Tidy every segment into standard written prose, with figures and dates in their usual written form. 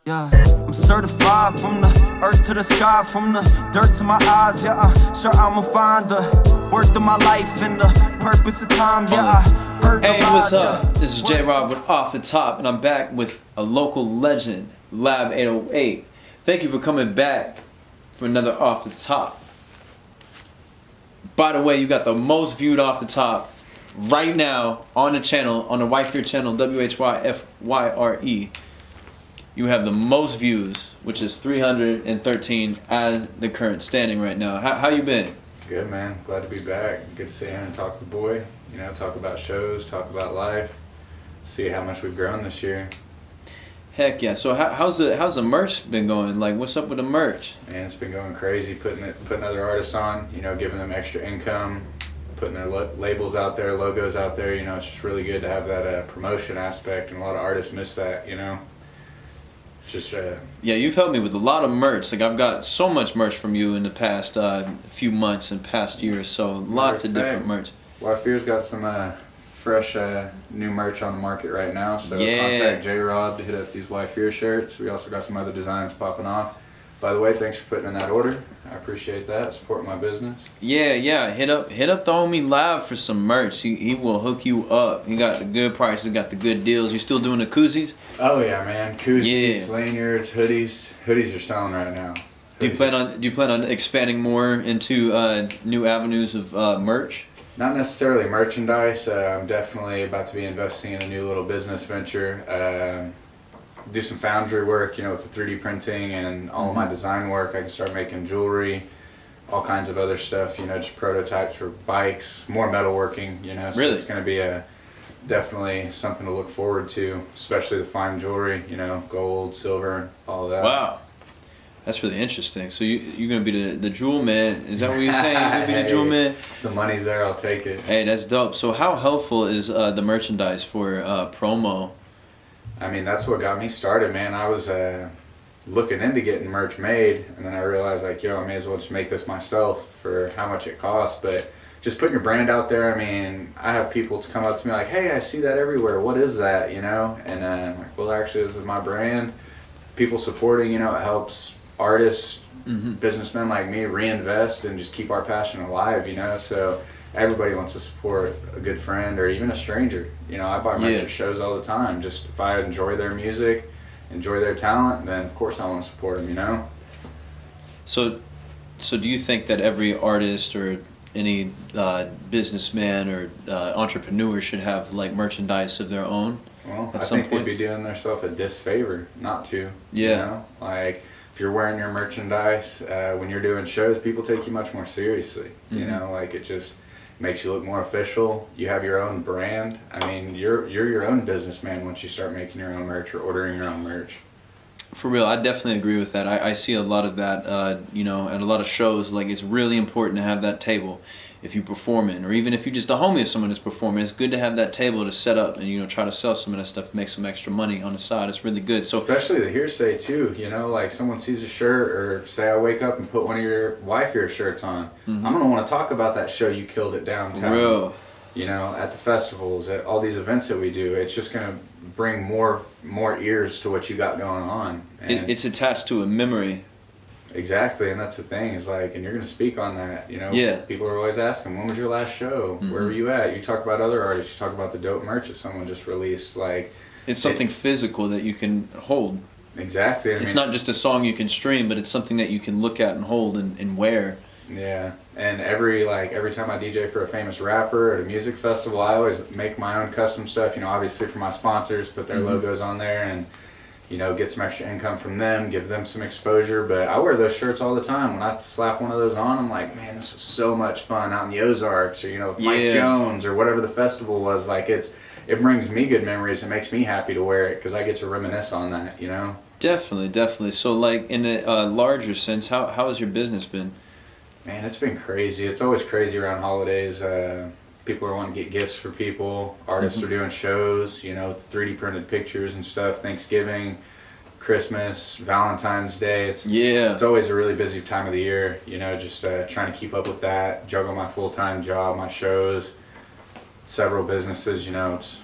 Yeah, I'm certified from the earth to the sky, from the dirt to my eyes. Yeah, sure I'ma find the worth of my life and the purpose of time. Yeah, I heard the Hey, lies, what's yeah. up? This is J-Rob with Off the Top, and I'm back with a local legend, LAB808. Thank you for coming back for another Off the Top. By the way, you got the most viewed Off the Top right now on the channel, on the WHYFYRE channel, WHYFYRE. You have the most views, which is 313 at the current standing right now. How you been? Good, man. Glad to be back. Good to sit here and talk to the boy. You know, talk about shows, talk about life. See how much we've grown this year. Heck yeah. So how's the merch been going? Like, what's up with the merch? Man, it's been going crazy. Putting other artists on. You know, giving them extra income, putting their labels out there, logos out there. You know, it's just really good to have that promotion aspect, and a lot of artists miss that. You know. Just yeah, you've helped me with a lot of merch. Like, I've got so much merch from you in the past few months and past years. So lots of different merch. WHYFYRE's got some fresh new merch on the market right now. So yeah. Contact J-Rob to hit up these WHYFYRE shirts. We also got some other designs popping off. By the way, thanks for putting in that order. I appreciate that. Supporting my business. Yeah. Hit up the homie Lab for some merch. He will hook you up. He got the good prices, got the good deals. You still doing the koozies? Oh yeah, man. Koozies, Yeah. lanyards, hoodies. Hoodies are selling right now. Do you plan on expanding more into new avenues of merch? Not necessarily merchandise. I'm definitely about to be investing in a new little business venture. Do some foundry work, you know, with the 3D printing and all of my design work. I can start making jewelry, all kinds of other stuff, you know, just prototypes for bikes, more metalworking, you know. So Really? It's going to be definitely something to look forward to, especially the fine jewelry, you know, gold, silver, all of that. Wow. That's really interesting. So you're going to be the jewel man. Is that what you're saying? You're going to be the jewel man? If the money's there, I'll take it. Hey, that's dope. So how helpful is the merchandise for promo? I mean, that's what got me started, man. I was looking into getting merch made, and then I realized, like, yo, I may as well just make this myself for how much it costs. But just putting your brand out there, I mean, I have people to come up to me like, hey, I see that everywhere. What is that, you know? And I'm like, well, actually, this is my brand. People supporting, you know, it helps artists, businessmen like me reinvest and just keep our passion alive, you know? So everybody wants to support a good friend or even a stranger. You know, I buy merch at shows all the time. Just if I enjoy their music, enjoy their talent, then of course I want to support them, you know? So do you think that every artist or any businessman or entrepreneur should have like merchandise of their own? Well, I at some think point? they'd be doing themselves a disfavor not to. Yeah. You know? Like, if you're wearing your merchandise, when you're doing shows, people take you much more seriously. You know, like, it just makes you look more official. You have your own brand. I mean, you're your own businessman once you start making your own merch or ordering your own merch. For real, I definitely agree with that. I see a lot of that, you know, at a lot of shows. Like, it's really important to have that table if you're performing, or even if you're just a homie of someone who's performing. It's good to have that table to set up and, you know, try to sell some of that stuff, make some extra money on the side. It's really good. So especially the hearsay too, you know, like someone sees a shirt, or say I wake up and put one of your WHYFYRE shirts on. I'm gonna want to talk about that show you killed it downtown. real. You know, at the festivals, at all these events that we do. It's just gonna bring more ears to what you got going on. And It's attached to a memory. exactly, and that's the thing, is like, and you're gonna speak on that, you know. Yeah. People are always asking, when was your last show? Where were you at? You talk about other artists, you talk about the dope merch that someone just released, like, It's something physical that you can hold. exactly. I It's mean, not just a song you can stream, but it's something that you can look at and hold and wear. yeah, and every time I DJ for a famous rapper at a music festival, I always make my own custom stuff, you know, obviously for my sponsors, put their logos on there, and, you know, get some extra income from them, give them some exposure. But I wear those shirts all the time. When I slap one of those on, I'm like, man, this was so much fun out in the Ozarks, or, you know, with Mike Jones, or whatever the festival was. Like, it brings me good memories. It makes me happy to wear it because I get to reminisce on that, you know? Definitely. So, like, in a larger sense, how has your business been? Man, it's been crazy. It's always crazy around holidays. People are wanting to get gifts for people. Artists are doing shows, you know, 3D printed pictures and stuff. Thanksgiving, Christmas, Valentine's Day. It's always a really busy time of the year, you know, just trying to keep up with that, juggle my full-time job, my shows, several businesses, you know, it's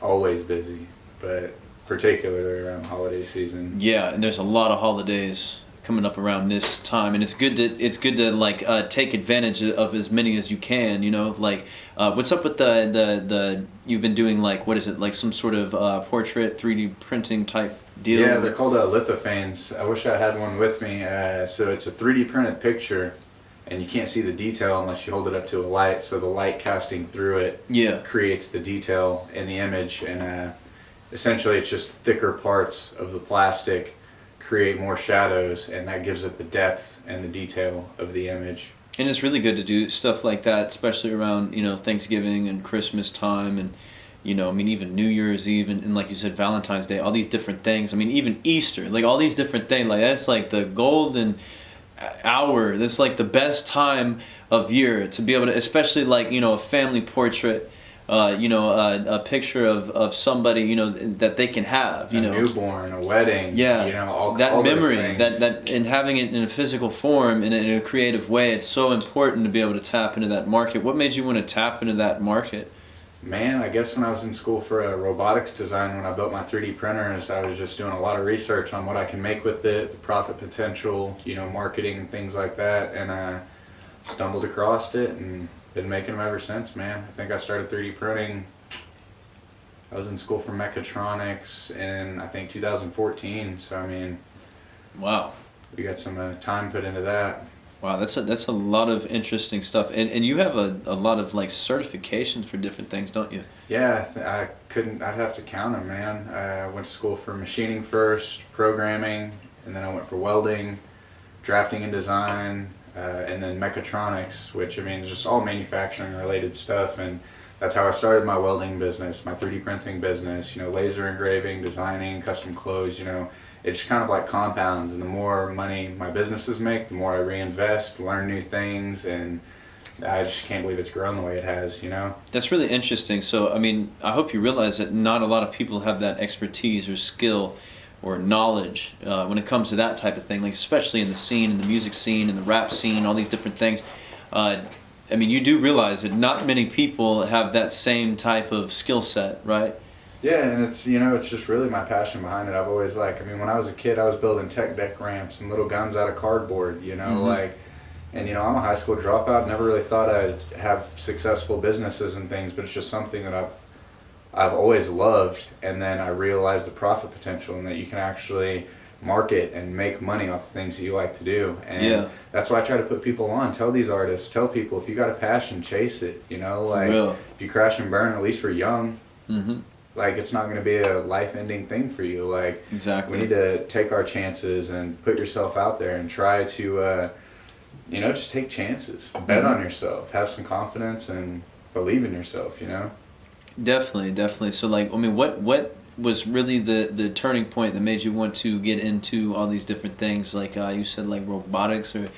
always busy. But particularly around holiday season. Yeah, and there's a lot of holidays coming up around this time, and it's good to like take advantage of as many as you can. You know, like what's up with the you've been doing, like, what is it, like some sort of portrait 3D printing type deal? Yeah, they're called Lithophanes. I wish I had one with me. So it's a 3D printed picture, and you can't see the detail unless you hold it up to a light. So the light casting through it creates the detail in the image, and essentially it's just thicker parts of the plastic create more shadows, and that gives it the depth and the detail of the image. And it's really good to do stuff like that, especially around, you know, Thanksgiving and Christmas time, and, you know, I mean, even New Year's Eve, and like you said, Valentine's Day, all these different things. I mean, even Easter, like all these different things, like that's like the golden hour. That's like the best time of year to be able to, especially like, you know, a family portrait, you know, a picture of somebody, you know, that they can have, you know, newborn, a wedding, you know, all that memory, those that and having it in a physical form in a creative way. It's so important to be able to tap into that market. What made you want to tap into that market? Man, I guess when I was in school for robotics design, when I built my 3D printers, I was just doing a lot of research on what I can make with it, the profit potential, you know, marketing and things like that, and I stumbled across it and been making them ever since, man. I think I started 3D printing, I was in school for mechatronics in, I think, 2014, so I mean, wow, we got some time put into that. Wow, that's a lot of interesting stuff, and you have a lot of like certifications for different things, don't you? Yeah, I'd have to count them, man. I went to school for machining first, programming, and then I went for welding, drafting and design, and then mechatronics, which, I mean, is just all manufacturing related stuff. And that's how I started my welding business, my 3D printing business, you know, laser engraving, designing, custom clothes, you know. It's kind of like compounds, and the more money my businesses make, the more I reinvest, learn new things, and I just can't believe it's grown the way it has, you know? That's really interesting. So, I mean, I hope you realize that not a lot of people have that expertise or skill or knowledge when it comes to that type of thing, like especially in the scene, in the music scene, in the rap scene, all these different things. I mean, you do realize that not many people have that same type of skill set, right? Yeah, and it's, you know, it's just really my passion behind it. I've always I mean, when I was a kid, I was building tech deck ramps and little guns out of cardboard, you know, and, you know, I'm a high school dropout, never really thought I'd have successful businesses and things, but it's just something that I've always loved, and then I realized the profit potential and that you can actually market and make money off the things that you like to do. And that's why I try to put people on, tell these artists, tell people, if you got a passion, chase it, you know, like if you crash and burn, at least for young, like, it's not going to be a life-ending thing for you. Like, we need to take our chances and put yourself out there and try to, you know, just take chances. Bet on yourself. Have some confidence and believe in yourself, you know? Definitely. So, like, I mean, what was really the turning point that made you want to get into all these different things? Like, you said, like, robotics or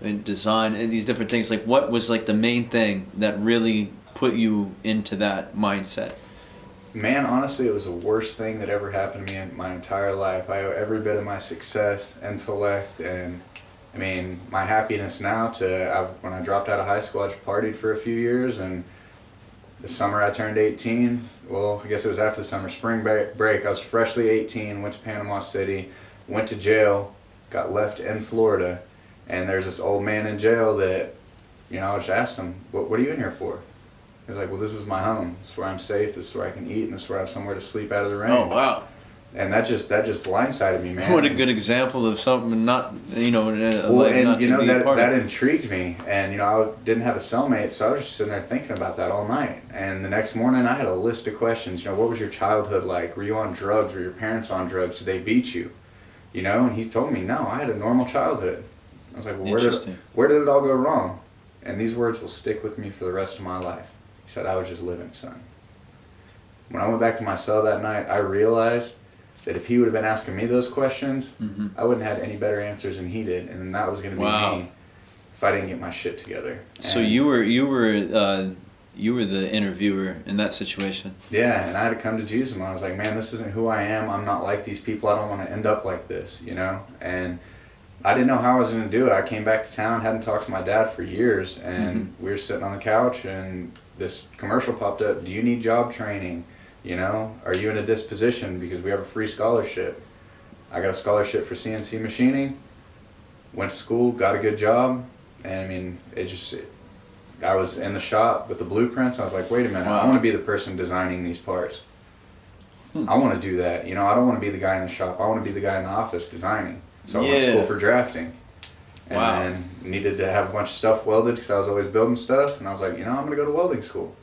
design and these different things. Like, what was, like, the main thing that really put you into that mindset? Man, honestly, it was the worst thing that ever happened to me in my entire life. I owe every bit of my success, intellect, and, I mean, my happiness now to, when I dropped out of high school, I just partied for a few years, and the summer I turned 18, well, I guess it was after the summer, spring break, I was freshly 18, went to Panama City, went to jail, got left in Florida, and there's this old man in jail that, you know, I just asked him, what are you in here for? He was like, well, this is my home. This is where I'm safe. This is where I can eat, and this is where I have somewhere to sleep out of the rain. Oh, wow. And that just blindsided me, man. What a good example of something not, you know, well, and not, you know, that intrigued me. And, you know, I didn't have a cellmate, so I was just sitting there thinking about that all night. And the next morning, I had a list of questions. You know, what was your childhood like? Were you on drugs? Were your parents on drugs? Did they beat you? You know, and he told me, no, I had a normal childhood. I was like, well, where did it all go wrong? And these words will stick with me for the rest of my life. He said, I was just living, son. When I went back to my cell that night, I realized that if he would have been asking me those questions, I wouldn't have had any better answers than he did, and that was going to be me if I didn't get my shit together. And so you were the interviewer in that situation. Yeah, and I had to come to Jesus, and I was like, man, this isn't who I am. I'm not like these people. I don't want to end up like this, you know? And I didn't know how I was going to do it. I came back to town, hadn't talked to my dad for years, and we were sitting on the couch, and this commercial popped up. Do you need job training? You know, are you in a disposition? Because we have a free scholarship. I got a scholarship for CNC machining, went to school, got a good job, and I mean, I was in the shop with the blueprints. I was like, wait a minute, I want to be the person designing these parts. I want to do that. You know, I don't want to be the guy in the shop. I want to be the guy in the office designing. So I went to school for drafting. And then needed to have a bunch of stuff welded because I was always building stuff. And I was like, you know, I'm going to go to welding school.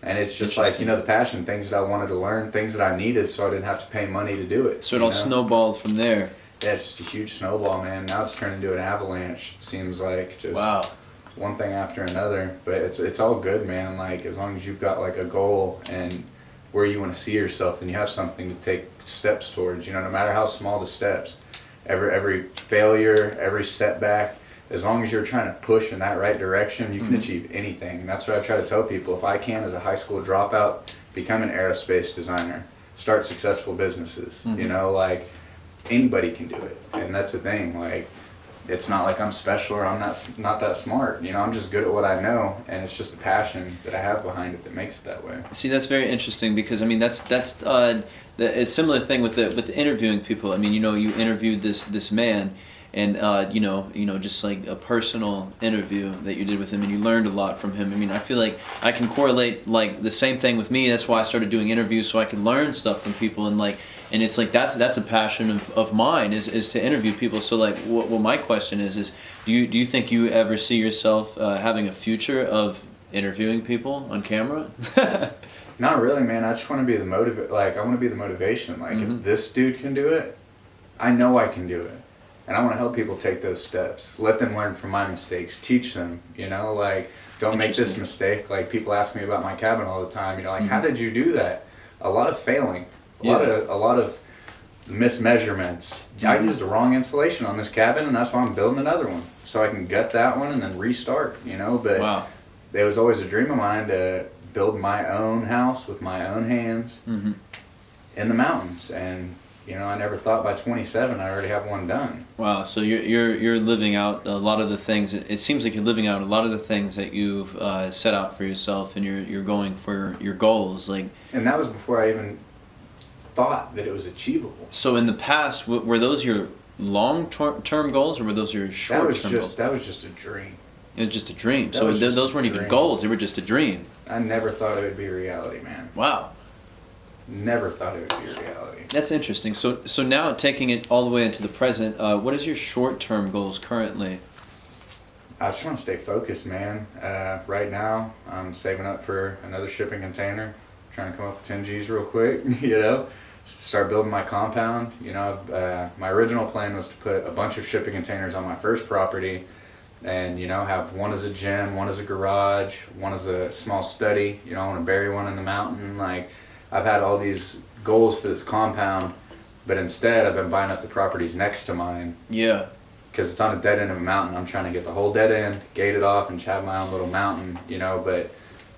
And it's just like, you know, the passion, things that I wanted to learn, things that I needed so I didn't have to pay money to do it. So it all snowballed from there. Yeah, it's just a huge snowball, man. Now it's turned into an avalanche. It seems like just one thing after another. But it's all good, man. Like, as long as you've got like a goal and where you want to see yourself, then you have something to take steps towards, you know, no matter how small the steps. Every failure, every setback, as long as you're trying to push in that right direction, you can achieve anything. And that's what I try to tell people. If I can, as a high school dropout, become an aerospace designer, start successful businesses, you know, like anybody can do it. And that's the thing, like, it's not like I'm special or I'm not that smart. You know, I'm just good at what I know, and it's just the passion that I have behind it that makes it that way. See, that's very interesting because I mean that's a similar thing with the interviewing people. I mean, you know, you interviewed this man, and you know, just like a personal interview that you did with him, and you learned a lot from him. I mean, I feel like I can correlate like the same thing with me. That's why I started doing interviews, so I can learn stuff from people, and it's like that's a passion of mine is to interview people. So like, what my question is do you think you ever see yourself having a future of interviewing people on camera? Not really, man. I just want to be I want to be the motivation. Like, if this dude can do it, I know I can do it. And I want to help people take those steps. Let them learn from my mistakes. Teach them, you know, like, don't make this mistake. Like, people ask me about my cabin all the time, you know, like, how did you do that? A lot of failing. A lot of mismeasurements. I used the wrong insulation on this cabin, and that's why I'm building another one. So I can gut that one and then restart, you know. But it was always a dream of mine to build my own house with my own hands in the mountains. And you know, I never thought by 27 I already have one done. Wow, so you're living out a lot of the things. It seems like you're living out a lot of the things that you've set out for yourself, and you're going for your goals. Like, and that was before I even thought that it was achievable. So in the past, were those your long-term goals, or were those your short-term goals? That was just a dream. It was just a dream. So those weren't even goals. They were just a dream. I never thought it would be reality, man. Wow. Never thought it would be reality. That's interesting. So now taking it all the way into the present, what is your short-term goals currently? I just want to stay focused, man. Right now, I'm saving up for another shipping container, trying to come up with 10 G's real quick, you know, start building my compound. You know, my original plan was to put a bunch of shipping containers on my first property and, you know, have one as a gym, one as a garage, one as a small study. You know, I want to bury one in the mountain. Like, I've had all these goals for this compound, but instead I've been buying up the properties next to mine. Yeah. Because it's on a dead end of a mountain. I'm trying to get the whole dead end, gate it off, and have my own little mountain, you know, but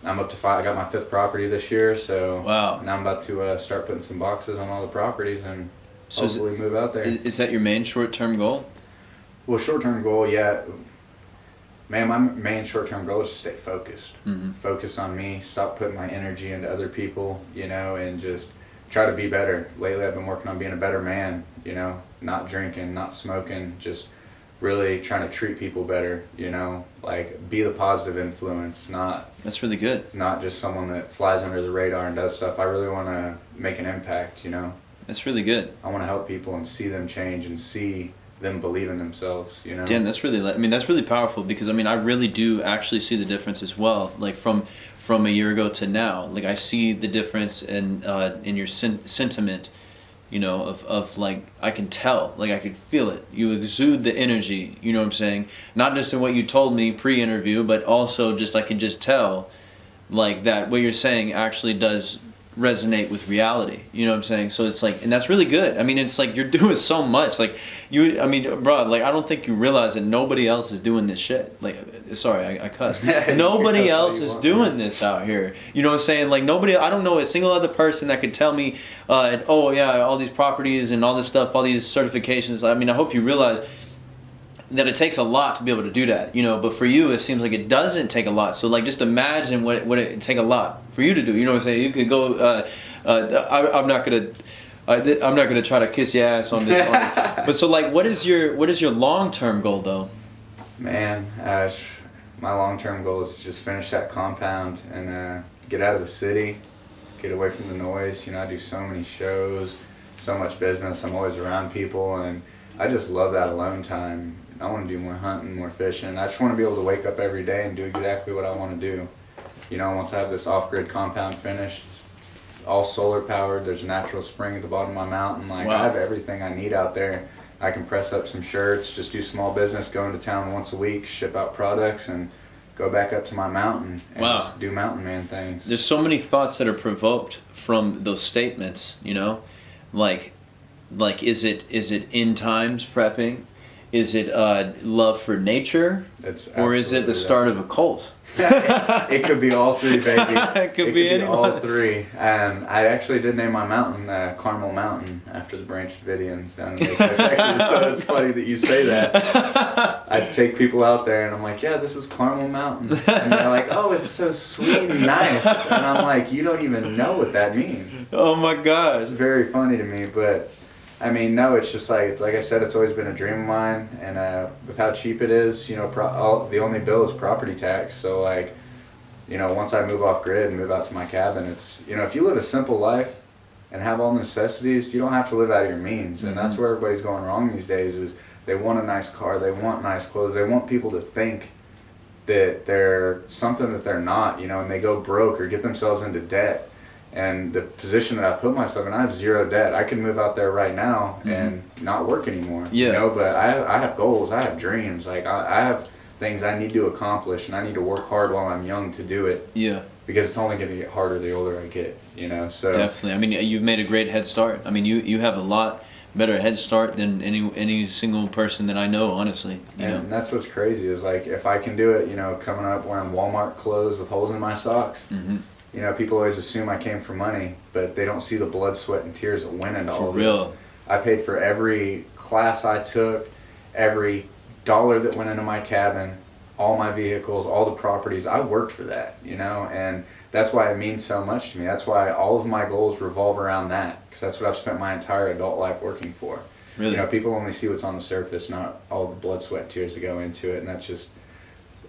I'm up to 5. I got my 5th property this year, so now I'm about to start putting some boxes on all the properties and hopefully move out there. Is that your main short-term goal? Well, short-term goal, yeah. Man, my main short-term goal is to stay focused. Focus on me, stop putting my energy into other people, you know, and just try to be better. Lately I've been working on being a better man, you know, not drinking, not smoking, just really trying to treat people better, you know, like be the positive influence, That's really good. Not just someone that flies under the radar and does stuff. I really want to make an impact, you know. That's really good. I want to help people and see them change and see them believe in themselves, you know. Damn, that's really powerful, because I mean I really do actually see the difference as well. Like from a year ago to now, like I see the difference in your sentiment, you know, of like I can tell, like I could feel it. You exude the energy, you know what I'm saying? Not just in what you told me pre-interview, but also just I can just tell, like that what you're saying actually does resonate with reality, you know what I'm saying? So it's like, and that's really good. I mean, it's like you're doing so much, like bro, like I don't think you realize that nobody else is doing this shit. Like, sorry, I cussed. Nobody else is doing this out here, you know what I'm saying? Like nobody, I don't know a single other person that could tell me oh yeah, all these properties and all this stuff, all these certifications. I mean, I hope you realize that it takes a lot to be able to do that, you know. But for you, it seems like it doesn't take a lot. So like, just imagine what it take a lot for you to do. You know what I'm saying? You could go. I'm not gonna try to kiss your ass on this. But so like, what is your long-term goal though? Man, my long-term goal is to just finish that compound and get out of the city, get away from the noise. You know, I do so many shows, so much business. I'm always around people, and I just love that alone time. I want to do more hunting, more fishing. I just want to be able to wake up every day and do exactly what I want to do. You know, once I have this off-grid compound finished, it's all solar powered. There's a natural spring at the bottom of my mountain. Like, wow. I have everything I need out there. I can press up some shirts, just do small business, go into town once a week, ship out products, and go back up to my mountain and wow. just do mountain man things. There's so many thoughts that are provoked from those statements, you know, like is it end times prepping? Is it love for nature? Or is it the start of a cult? It could be all three, baby. It could be all three. I actually did name my mountain Carmel Mountain after the Branch Davidians down in Lake Texas. So it's funny that you say that. I take people out there and I'm like, yeah, this is Carmel Mountain. And they're like, oh, it's so sweet and nice. And I'm like, you don't even know what that means. Oh my God. It's very funny to me, but I mean, no, it's just like I said, it's always been a dream of mine, and with how cheap it is, you know, the only bill is property tax. So like, you know, once I move off grid and move out to my cabin, it's, you know, if you live a simple life and have all necessities, you don't have to live out of your means. And that's where everybody's going wrong these days, is they want a nice car, they want nice clothes, they want people to think that they're something that they're not, you know, and they go broke or get themselves into debt. And the position that I put myself in, I have zero debt. I can move out there right now and not work anymore. Yeah. You know, but I have goals, I have dreams. Like I have things I need to accomplish, and I need to work hard while I'm young to do it. Yeah. Because it's only going to get harder the older I get, you know. So definitely. I mean, you've made a great head start. I mean, you have a lot better head start than any single person that I know, honestly. You know? That's what's crazy is like, if I can do it, you know, coming up wearing Walmart clothes with holes in my socks. You know, people always assume I came for money, but they don't see the blood, sweat, and tears that went into all real. this. I paid for every class I took, every dollar that went into my cabin, all my vehicles, all the properties. I worked for that, you know, and that's why it means so much to me. That's why all of my goals revolve around that, because that's what I've spent my entire adult life working for. Really? You know, people only see what's on the surface, not all the blood, sweat, and tears that go into it, and that's just...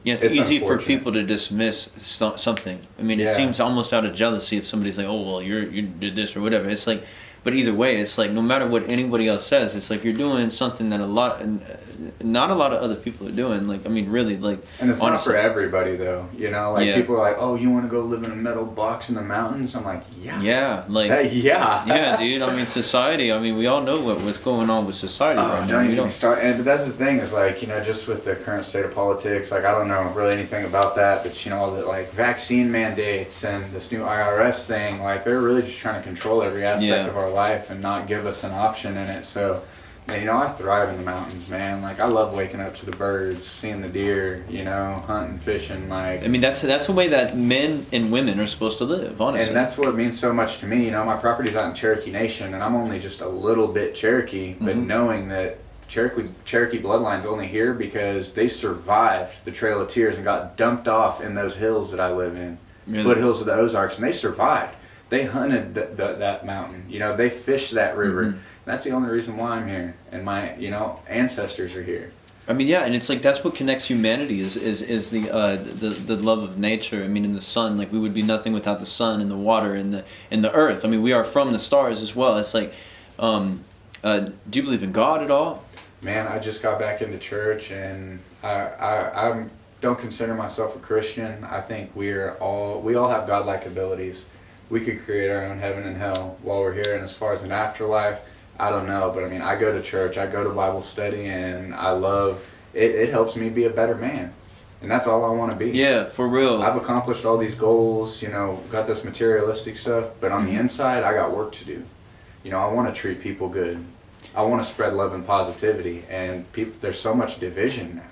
Yeah, it's easy for people to dismiss something. I mean, it seems almost out of jealousy if somebody's like, oh, well, you did this or whatever. It's like, but either way, it's like, no matter what anybody else says, it's like you're doing something that not a lot of other people are doing. Like, I mean, really, like... And it's honestly, not for everybody, though. You know, like, people are like, oh, you want to go live in a metal box in the mountains? I'm like, yeah. Yeah, like... yeah. Yeah, dude. I mean, society, I mean, we all know what's going on with society right now. Don't even start. But that's the thing, is like, you know, just with the current state of politics, like, I don't know really anything about that, but, you know, all the, like, vaccine mandates and this new IRS thing, like, they're really just trying to control every aspect of our life and not give us an option in it. So, you know, I thrive in the mountains, man. Like, I love waking up to the birds, seeing the deer, you know, hunting, fishing. Like, I mean, that's the way that men and women are supposed to live, honestly. And that's what means so much to me. You know, my property's out in Cherokee Nation, and I'm only just a little bit Cherokee, but knowing that Cherokee bloodline's only here because they survived the Trail of Tears and got dumped off in those hills that I live in, foothills of the Ozarks, and they survived. They hunted that mountain. You know, they fished that river. That's the only reason why I'm here, and my, you know, ancestors are here. I mean, yeah, and it's like that's what connects humanity is the love of nature. I mean, in the sun, like we would be nothing without the sun and the water and the earth. I mean, we are from the stars as well. It's like, do you believe in God at all? Man, I just got back into church, and I don't consider myself a Christian. I think we all have godlike abilities. We could create our own heaven and hell while we're here, and as far as an afterlife, I don't know, but I mean, I go to church, I go to Bible study, and I love it. It helps me be a better man, and that's all I want to be. Yeah, for real. I've accomplished all these goals, you know, got this materialistic stuff, but on the inside, I got work to do. You know, I want to treat people good. I want to spread love and positivity, and there's so much division now.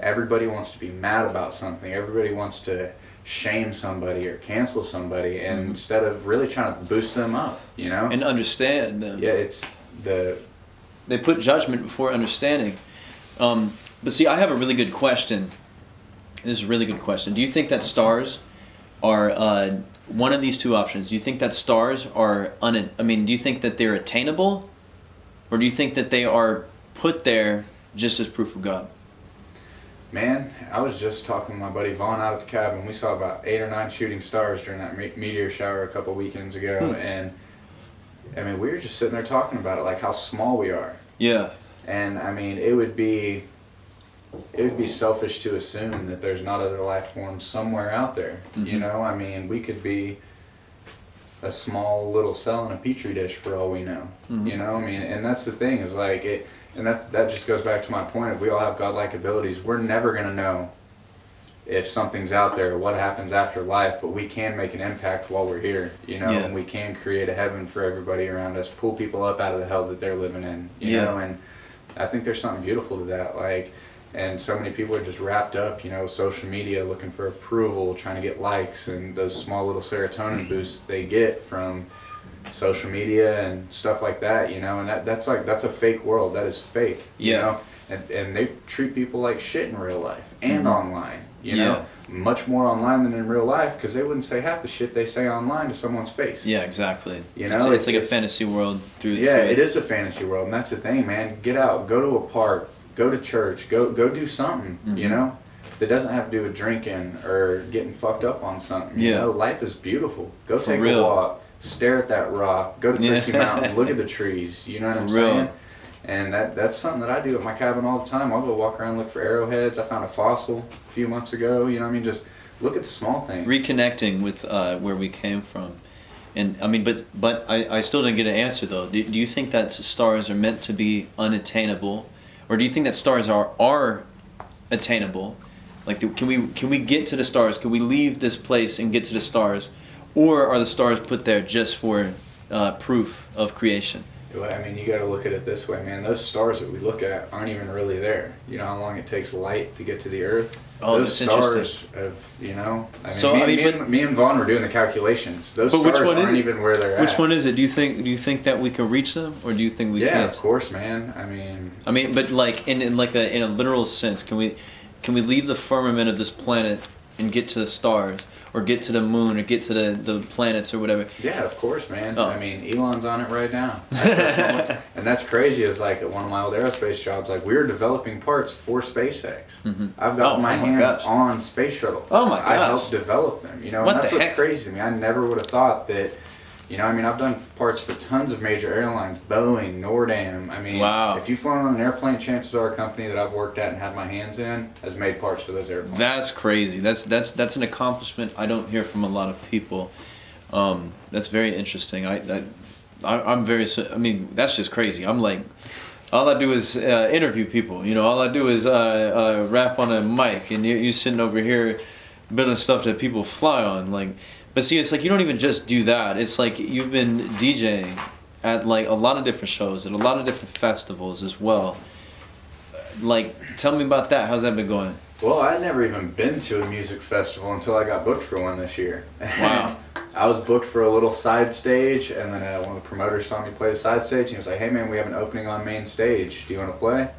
Everybody wants to be mad about something. Everybody wants to shame somebody or cancel somebody, and instead of really trying to boost them up, you know, and understand them. Yeah, it's they put judgment before understanding. But see, I have a really good question. This is a really good question. Do you think that stars are one of these two options? Do you think that stars are do you think that they're attainable, or do you think that they are put there just as proof of God? Man, I was just talking to my buddy Vaughn out at the cabin. We saw about 8 or 9 shooting stars during that meteor shower a couple weekends ago, and I mean, we were just sitting there talking about it, like how small we are. Yeah. And I mean, it would be selfish to assume that there's not other life forms somewhere out there. Mm-hmm. You know, I mean, we could be a small little cell in a petri dish for all we know. Mm-hmm. You know, I mean, and that's the thing is like it, and that just goes back to my point of we all have godlike abilities. We're never gonna know if something's out there, what happens after life, but we can make an impact while we're here. You know, and we can create a heaven for everybody around us, pull people up out of the hell that they're living in. You know, and I think there's something beautiful to that. Like. And so many people are just wrapped up, you know, social media, looking for approval, trying to get likes, and those small little serotonin boosts they get from social media and stuff like that, you know. And that's a fake world. That is fake, you know. And they treat people like shit in real life and online, you know. Much more online than in real life, because they wouldn't say half the shit they say online to someone's face. Yeah, exactly. You know, it's like a fantasy world through. Yeah, it is a fantasy world, and that's the thing, man. Get out, go to a park. Go to church, go do something, you know, that doesn't have to do with drinking or getting fucked up on something. You know, life is beautiful. Go take a walk, stare at that rock, go to Turkey Mountain, look at the trees, you know what I'm saying? And that's something that I do at my cabin all the time. I'll go walk around, look for arrowheads. I found a fossil a few months ago, you know what I mean? Just look at the small things. Reconnecting with where we came from. And I mean, but I still didn't get an answer though. Do you think that stars are meant to be unattainable? Or do you think that stars are attainable? Like, can we get to the stars? Can we leave this place and get to the stars? Or are the stars put there just for proof of creation? Well, I mean, you got to look at it this way, man. Those stars that we look at aren't even really there. You know how long it takes light to get to the Earth? Oh, those that's stars interesting. you know, I mean, so, me and Vaughn were doing the calculations. Those stars aren't even where they're at. Which one is it? Do you think that we can reach them, or do you think we can't? Yeah, of course, man. I mean, but like in a literal sense, can we leave the firmament of this planet and get to the stars, or get to the moon, or get to the planets, or whatever? Yeah, of course, man. Oh. I mean, Elon's on it right now. And that's crazy. Is like at one of my old aerospace jobs, like we were developing parts for SpaceX. Mm-hmm. I've got my hands on space shuttle. Oh my gosh. I helped develop them. You know, and that's what's crazy to me. I never would have thought that. You know, I mean, I've done parts for tons of major airlines, Boeing, Nordam. I mean, if you've flown on an airplane, chances are a company that I've worked at and had my hands in has made parts for those airplanes. That's crazy. That's an accomplishment I don't hear from a lot of people. That's very interesting. I'm very. I mean, that's just crazy. I'm like, all I do is interview people. You know, all I do is rap on a mic, and you sitting over here building stuff that people fly on, like. But see, it's like you don't even just do that. It's like you've been DJing at like a lot of different shows, at a lot of different festivals as well. Like, tell me about that. How's that been going? Well, I'd never even been to a music festival until I got booked for one this year. Wow. I was booked for a little side stage, and then one of the promoters saw me play the side stage, and he was like, "Hey man, we have an opening on main stage. Do you want to play?"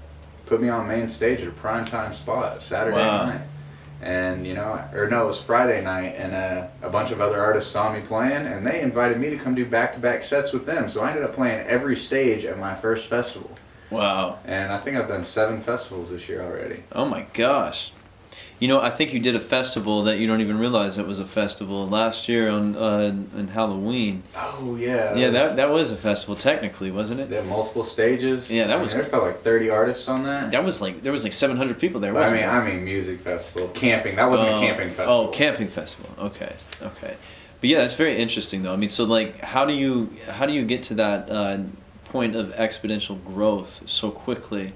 Put me on main stage at a prime time spot, Saturday night. And, you know, or no, it was Friday night, and a bunch of other artists saw me playing, and they invited me to come do back-to-back sets with them. So I ended up playing every stage at my first festival. Wow. And I think I've done 7 festivals this year already. Oh my gosh. You know, I think you did a festival that you don't even realize it was a festival last year on Halloween. Oh yeah. Yeah, that was a festival technically, wasn't it? They had multiple stages. Yeah, there's probably like 30 artists on that. There was like 700 people there, wasn't there? I mean music festival, camping. That wasn't a camping festival. Oh, camping festival. Okay. But yeah, that's very interesting though. I mean, so like, how do you get to that point of exponential growth so quickly,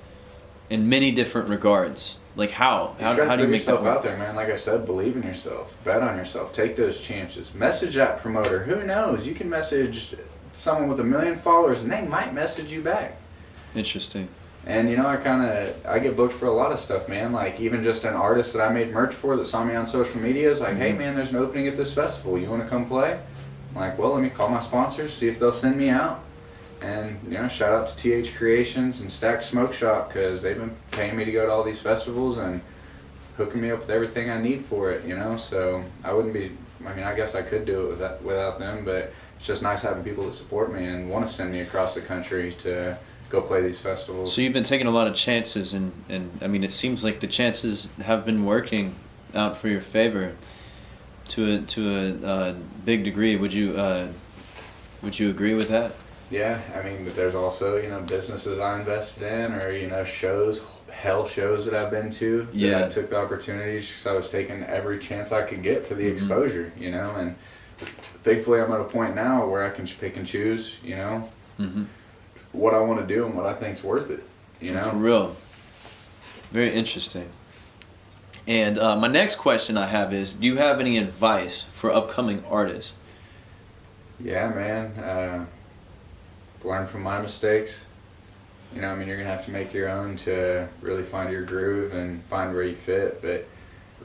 in many different regards? Like how do you make yourself that work? out there, man? Like I said, believe in yourself, bet on yourself, take those chances. Message that promoter. Who knows? You can message someone with 1 million followers, and they might message you back. Interesting. And you know, I get booked for a lot of stuff, man. Like even just an artist that I made merch for that saw me on social media is like, "Hey, man, there's an opening at this festival. You want to come play?" I'm like, "Well, let me call my sponsors, see if they'll send me out." And, you know, shout out to TH Creations and Stack Smoke Shop, because they've been paying me to go to all these festivals and hooking me up with everything I need for it, you know. So I wouldn't be, I mean, I guess I could do it without them, but it's just nice having people that support me and want to send me across the country to go play these festivals. So you've been taking a lot of chances, and I mean, it seems like the chances have been working out for your favor to a big degree. Would you agree with that? Yeah, I mean, but there's also, you know, businesses I invested in, or, you know, shows that I've been to. Yeah. I took the opportunities because I was taking every chance I could get for the exposure, you know, and thankfully I'm at a point now where I can pick and choose, you know, what I want to do and what I think's worth it, you know. For real. Very interesting. And my next question I have is, do you have any advice for upcoming artists? Yeah, man. Learn from my mistakes. You know, I mean, you're going to have to make your own to really find your groove and find where you fit. But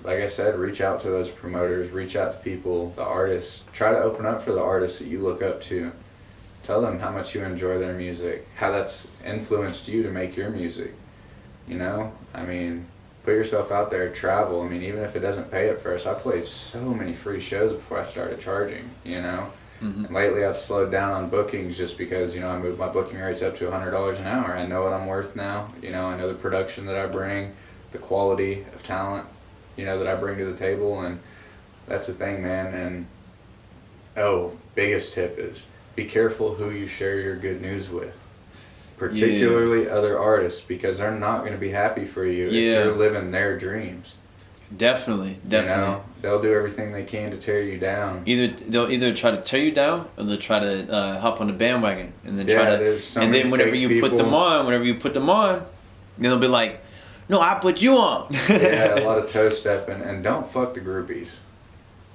like I said, reach out to those promoters, reach out to people, the artists. Try to open up for the artists that you look up to. Tell them how much you enjoy their music, how that's influenced you to make your music. You know, I mean, put yourself out there, travel. I mean, even if it doesn't pay at first, I played so many free shows before I started charging, you know. And lately I've slowed down on bookings just because, you know, I moved my booking rates up to $100 an hour. I know what I'm worth now. You know, I know the production that I bring, the quality of talent, you know, that I bring to the table, and that's the thing, man. And biggest tip is be careful who you share your good news with, particularly other artists, because they're not going to be happy for you if you're living their dreams. Definitely. You know, they'll do everything they can to tear you down. They'll either try to tear you down, or they'll try to hop on the bandwagon, and then and then whenever you put them on, then they'll be like, "No, I put you on." Yeah, a lot of toe stepping, and don't fuck the groupies,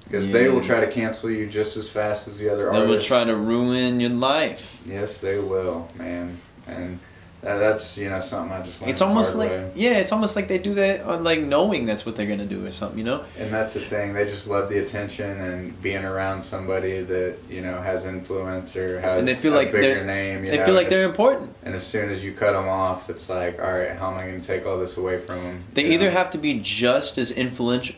because they will try to cancel you just as fast as the other artists. They will try to ruin your life. Yes, they will, man, and. That's, you know, something I just learned. It's almost like it's almost like they do that on, like, knowing that's what they're gonna do or something, you know. And that's the thing, they just love the attention and being around somebody that, you know, has influence or has and they feel a like bigger name. They feel like they're important. And as soon as you cut them off, it's like, all right, how am I going to take all this away from them? They either have to be just as influential,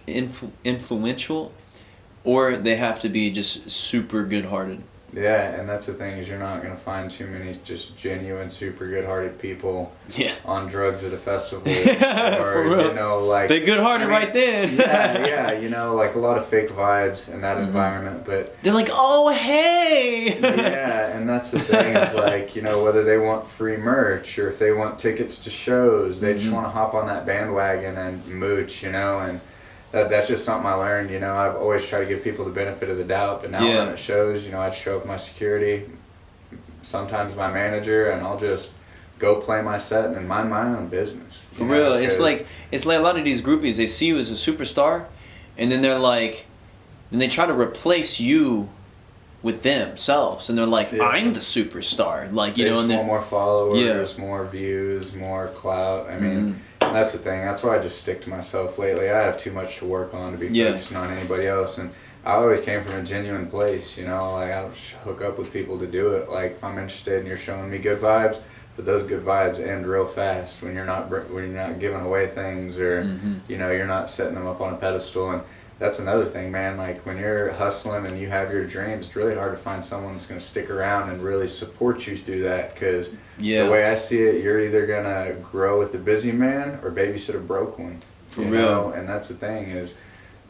or they have to be just super good-hearted. Yeah, and that's the thing, is you're not going to find too many just genuine, super good-hearted people on drugs at a festival. Or, for real. You know, like... They're good-hearted right then. yeah, you know, like a lot of fake vibes in that environment, but... They're like, oh, hey! Yeah, and that's the thing, is like, you know, whether they want free merch or if they want tickets to shows, they just want to hop on that bandwagon and mooch, you know, and... That's just something I learned, you know. I've always tried to give people the benefit of the doubt, but now when it shows, you know, I'd show up my security, sometimes my manager, and I'll just go play my set and mind my own business. For real, it's like a lot of these groupies, they see you as a superstar, and then they're like, then they try to replace you with themselves, and they're like, I'm the superstar, like, you know, and then more followers, more views, more clout. I mean, that's the thing. That's why I just stick to myself lately. I have too much to work on to be focusing on anybody else, and I always came from a genuine place, you know. Like, I don't hook up with people to do it. Like, if I'm interested and you're showing me good vibes, but those good vibes end real fast when you're not giving away things, or you know, you're not setting them up on a pedestal. And that's another thing, man. Like, when you're hustling and you have your dreams, it's really hard to find someone that's going to stick around and really support you through that, because the way I see it, you're either going to grow with the busy man or babysit a broke one. For real. Know? And that's the thing, is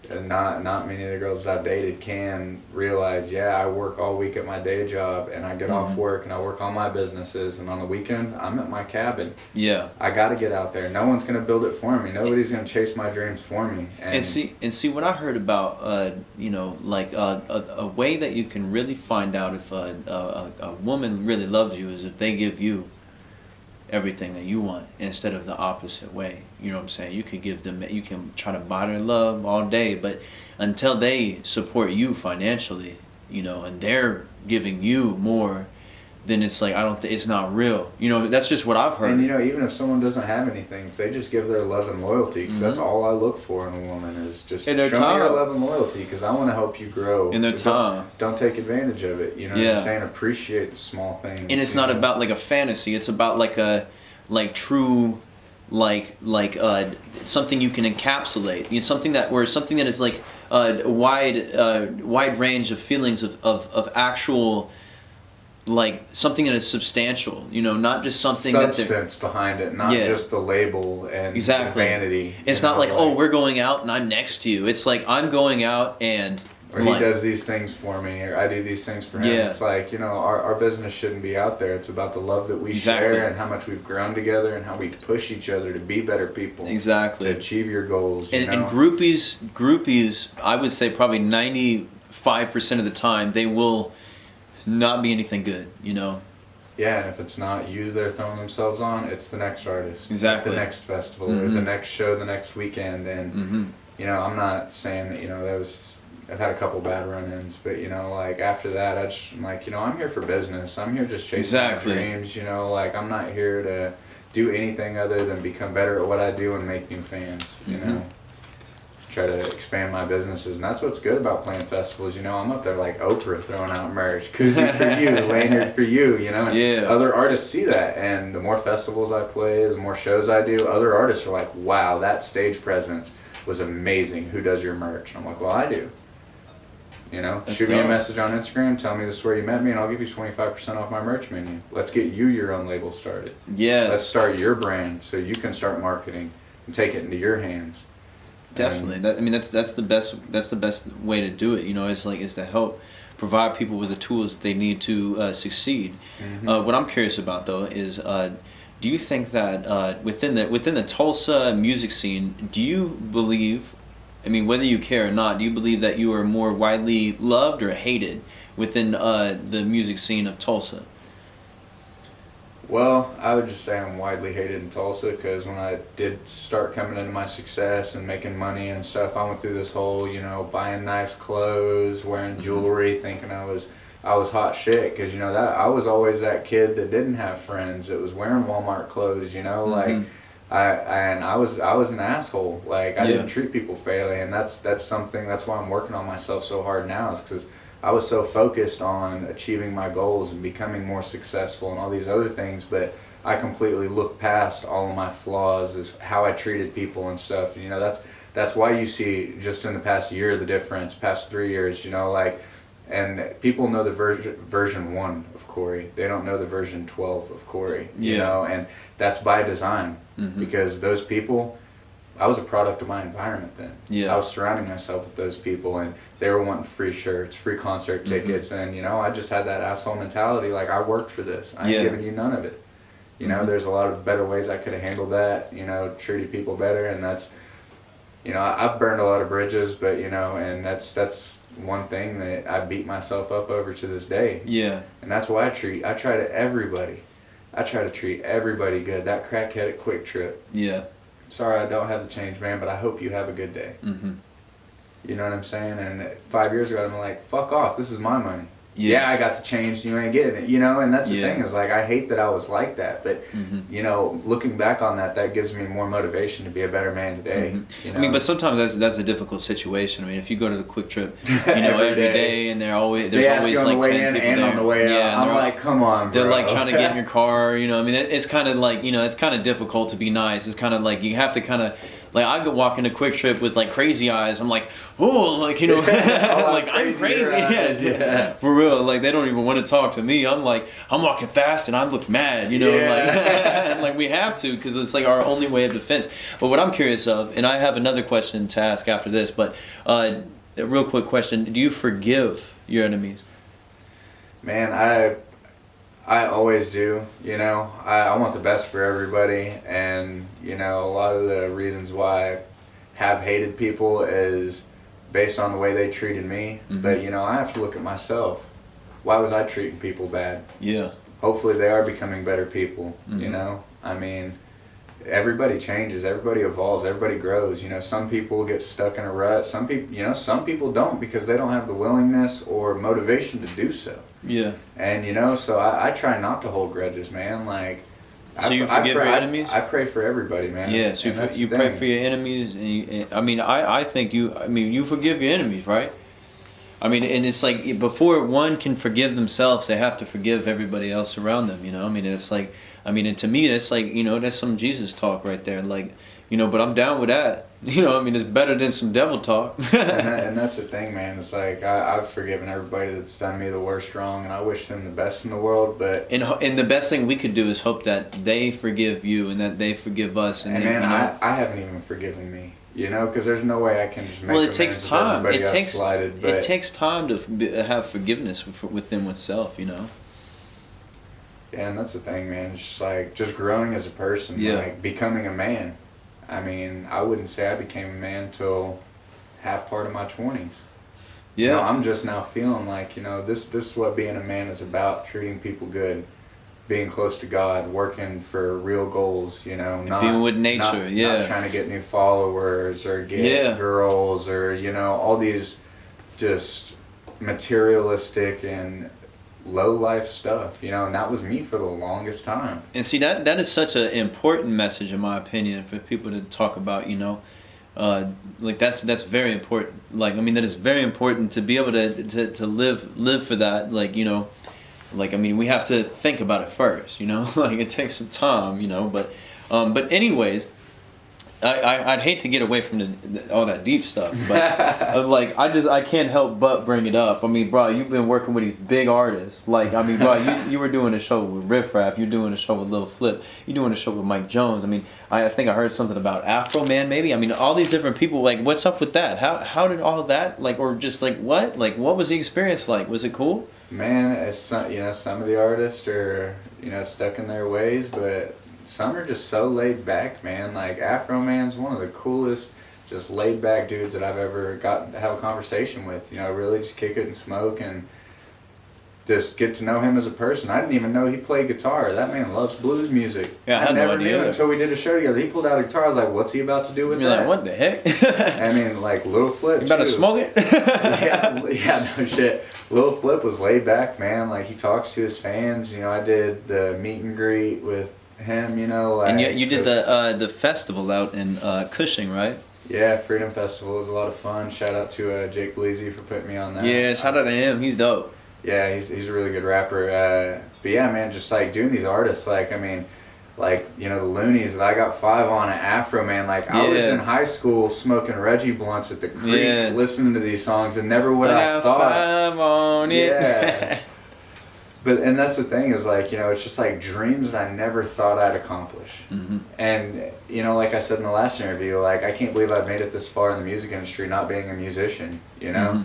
not many of the girls that I've dated can realize, I work all week at my day job, and I get off work and I work on my businesses, and on the weekends I'm at my cabin. I got to get out there. No one's going to build it for me. Nobody's going to chase my dreams for me. And see what I heard about, you know, like a way that you can really find out if a woman really loves you is if they give you everything that you want instead of the opposite way. You know what I'm saying? You could give them, you can try to buy their love all day, but until they support you financially, you know, and they're giving you more then it's like it's not real. You know, that's just what I've heard. And you know, even if someone doesn't have anything, if they just give their love and loyalty, because that's all I look for in a woman is just show me your love and loyalty, because I want to help you grow. In their time. Don't take advantage of it. You know what I'm saying? Appreciate the small things. And it's not about like a fantasy. It's about like a true. Something you can encapsulate, you know, something that is like a wide range of feelings of actual, like something that is substantial, you know, not just something substance behind it, not just the label and exactly. vanity. It's not like, oh, we're going out and I'm next to you. It's like I'm going out and or he does these things for me, or I do these things for him. Yeah. It's like, you know, our business shouldn't be out there. It's about the love that we share and how much we've grown together and how we push each other to be better people. Exactly. To achieve your goals. And groupies, I would say probably 95% of the time, they will not be anything good, you know? Yeah, and if it's not you they're throwing themselves on, it's the next artist. Exactly. The next festival or the next show the next weekend. And, you know, I'm not saying that, you know, I've had a couple bad run-ins, but, you know, like, after that, I'm like, you know, I'm here for business. I'm here just chasing my dreams, you know, like, I'm not here to do anything other than become better at what I do and make new fans, you know, try to expand my businesses. And that's what's good about playing festivals, you know, I'm up there like Oprah throwing out merch, koozie for you, lanyard for you, you know, and other artists see that, and the more festivals I play, the more shows I do, other artists are like, wow, that stage presence was amazing. Who does your merch? And I'm like, well, I do. You know, shoot me a message on Instagram, tell me this is where you met me, and I'll give you 25% off my merch menu. Let's get you your own label started. Yeah. Let's start your brand so you can start marketing and take it into your hands. Definitely. That's the best way to do it. You know, is to help provide people with the tools that they need to succeed. What I'm curious about though is, do you think that within the Tulsa music scene, do you believe? I mean, whether you care or not, do you believe that you are more widely loved or hated within the music scene of Tulsa? Well, I would just say I'm widely hated in Tulsa, because when I did start coming into my success and making money and stuff, I went through this whole, you know, buying nice clothes, wearing jewelry, thinking I was hot shit, because, you know, that I was always that kid that didn't have friends, that was wearing Walmart clothes, you know, like. I was an asshole. Like, I didn't treat people fairly, and that's why I'm working on myself so hard now, is because I was so focused on achieving my goals and becoming more successful and all these other things, but I completely looked past all of my flaws, as how I treated people and stuff. And, you know, that's why you see just in the past year the difference, past 3 years, you know, like. And people know the version 1 of Corey. They don't know the version 12 of Corey. You know, and that's by design, because those people, I was a product of my environment then. I was surrounding myself with those people, and they were wanting free shirts, free concert tickets, and, you know, I just had that asshole mentality, like, I worked for this. I ain't giving you none of it. You know, there's a lot of better ways I could have handled that, you know, treated people better, and that's, you know, I've burned a lot of bridges, but, you know, and that's one thing that I beat myself up over to this day. Yeah. And that's why I try to treat everybody good. That crackhead at Quick Trip. Yeah. Sorry I don't have the change, man, but I hope you have a good day. You know what I'm saying? And 5 years ago, I'm like, fuck off, this is my money. Yeah, I got the change, you ain't getting it, you know, and that's the thing, is like, I hate that I was like that, but, you know, looking back on that gives me more motivation to be a better man today. You know? I mean, but sometimes that's a difficult situation. I mean, if you go to the Quick Trip, you know, every day, and there's always like 10 people there. On the way out. I'm like, come on, bro. They're like trying to get in your car, you know, I mean, it's kind of like, you know, it's kind of difficult to be nice. It's kind of like, you have to kind of, like, I go walk into Quick Trip with like crazy eyes. I'm like, oh, like, you know, like, I'm crazy. Yeah, for real. Like, they don't even want to talk to me. I'm like, I'm walking fast and I look mad, you know, like, like, we have to, because it's like our only way of defense. But what I'm curious of, and I have another question to ask after this, but a real quick question: do you forgive your enemies? Man, I always do, you know. I want the best for everybody, and, you know, a lot of the reasons why I have hated people is based on the way they treated me. But, you know, I have to look at myself. Why was I treating people bad? Yeah. Hopefully they are becoming better people, you know. I mean, everybody changes, everybody evolves, everybody grows. You know, some people get stuck in a rut. Some people don't because they don't have the willingness or motivation to do so. Yeah. And you know, so I try not to hold grudges, man. Like, so you forgive your enemies? I pray for everybody, man. Yeah, so you pray for your enemies, and I think you forgive your enemies, right? I mean, and it's like before one can forgive themselves, they have to forgive everybody else around them, you know? I mean, it's like, and to me, that's like, you know, that's some Jesus talk right there. Like, you know, but I'm down with that. You know, I mean, it's better than some devil talk. and that's the thing, man. It's like, I've forgiven everybody that's done me the worst wrong, and I wish them the best in the world, but... And the best thing we could do is hope that they forgive you and that they forgive us. And man, you know? I haven't even forgiven me. You know, because there's no way I can just make. Well, it takes time. It takes time to have forgiveness within oneself. You know. Yeah, and that's the thing, man. It's just like growing as a person, like becoming a man. I mean, I wouldn't say I became a man till half part of my 20s. Yeah. You know, I'm just now feeling like, you know, this is what being a man is about: treating people good, being close to God, working for real goals, you know, not being with nature, not trying to get new followers or get girls or, you know, all these just materialistic and low life stuff, you know, and that was me for the longest time. And see, that is such an important message, in my opinion, for people to talk about, you know. Like that's very important. Like, I mean, that is very important to be able to live for that, like, you know. Like, I mean, we have to think about it first, you know. Like, it takes some time, you know. But anyways, I'd hate to get away from all that deep stuff, but like, I can't help but bring it up. I mean, bro, you've been working with these big artists. Like, I mean, bro, you were doing a show with Riff Raff. You're doing a show with Lil Flip. You're doing a show with Mike Jones. I mean, I think I heard something about Afro Man, maybe. I mean, all these different people. Like, what's up with that? How did all that, like, or just like what? Like, what was the experience like? Was it cool? Man, some of the artists are, you know, stuck in their ways, but some are just so laid back, man. Like, Afro Man's one of the coolest, just laid back dudes that I've ever got to have a conversation with. You know, really just kick it and smoke and just get to know him as a person. I didn't even know he played guitar. That man loves blues music. Yeah, I never no knew idea. Until we did a show together. He pulled out a guitar. I was like, what's he about to do with You're that? like, what the heck? I mean, like, Lil Flip, You about to smoke it? yeah, no shit. Lil Flip was laid back, man. Like, he talks to his fans. You know, I did the meet and greet with him, you know. Like, and you did the festival out in Cushing, right? Yeah, Freedom Festival was a lot of fun. Shout out to Jake Bleezy for putting me on that. Yeah, shout out to him. He's dope. Yeah, he's a really good rapper. But yeah, man, just like doing these artists, like, I mean, like, you know, the Loonies, I got 5 on at Afro Man. Like, I was in high school smoking Reggie blunts at the creek, listening to these songs, and never would I thought. 5 on it. Yeah. And that's the thing is, like, you know, it's just like dreams that I never thought I'd accomplish. Mm-hmm. And, you know, like I said in the last interview, like, I can't believe I've made it this far in the music industry not being a musician, you know? Mm-hmm.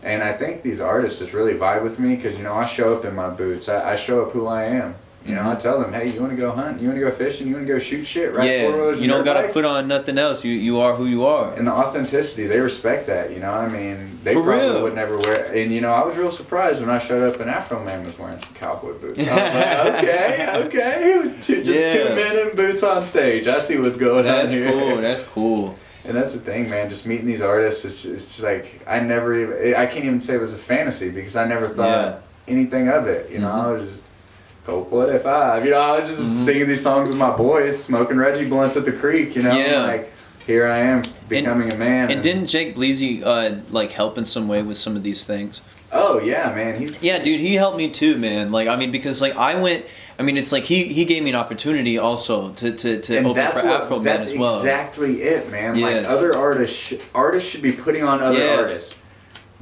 And I think these artists just really vibe with me because, you know, I show up in my boots. I show up who I am. You know, I tell them, hey, you want to go hunt? You want to go fishing? You want to go shoot shit? Four-wheelers you don't got to bikes? put on nothing else. You are who you are. And the authenticity, they respect that, you know? I mean, they For probably real. would never wear... And, you know, I was real surprised when I showed up and Afro Man was wearing some cowboy boots. I was like, okay. Just 2 men in boots on stage. I see what's going on here. That's cool. And that's the thing, man. Just meeting these artists, it's like I can't even say it was a fantasy because I never thought anything of it. You know, I was just Cold Blooded 5. You know, I was just singing these songs with my boys, smoking Reggie blunts at the creek. You know, like here I am becoming a man. And didn't Jake Bleezy like help in some way with some of these things? Oh yeah, man. Dude, he helped me too, man. Like, I mean, because like it's like he gave me an opportunity also to open for Afro Man as well. That's exactly it, man. Yeah. Like, other artists should be putting on other artists.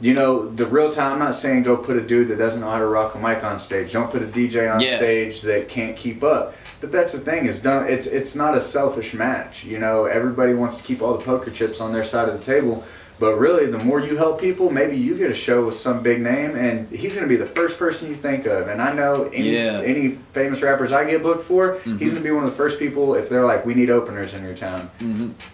You know, the real time, I'm not saying go put a dude that doesn't know how to rock a mic on stage. Don't put a DJ on stage that can't keep up. But that's the thing, it's not a selfish match. You know, everybody wants to keep all the poker chips on their side of the table. But really, the more you help people, maybe you get a show with some big name, and he's going to be the first person you think of. And I know any famous rappers I get booked for, he's going to be one of the first people if they're like, we need openers in your town.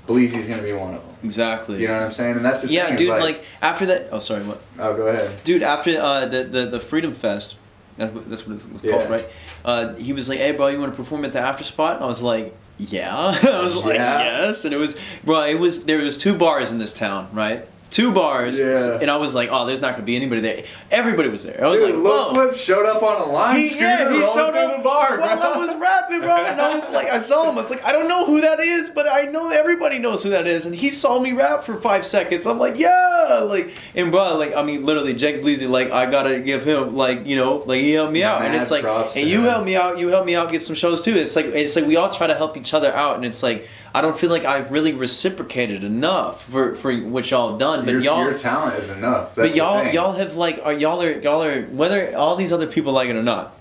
Bleezy's going to be one of them. Exactly. You know what I'm saying? And that's the thing. Yeah, dude, like after that... Oh, sorry, what? Oh, go ahead. Dude, after the Freedom Fest, that's what it was called, right? He was like, hey, bro, you want to perform at the After Spot? I was like... yeah. I was like, yes. And there was 2 bars in this town, right? 2 bars, and I was like, oh, there's not going to be anybody there. Everybody was there. I was like, whoa. Flip showed up on a line scooter he showed up the bar, bro. while I was rapping, bro. And I was like, I saw him. I was like, I don't know who that is, but I know everybody knows who that is. And he saw me rap for 5 seconds. I'm like, yeah. Like, and bro, like, I mean, literally, Jake Bleezy, like, I got to give him, like, you know, like, he helped me out. And it's like, and you helped me out, get some shows too. It's like we all try to help each other out. And it's like, I don't feel like I've really reciprocated enough for what y'all have done. But your talent is enough. That's but y'all have like y'all are whether all these other people like it or not.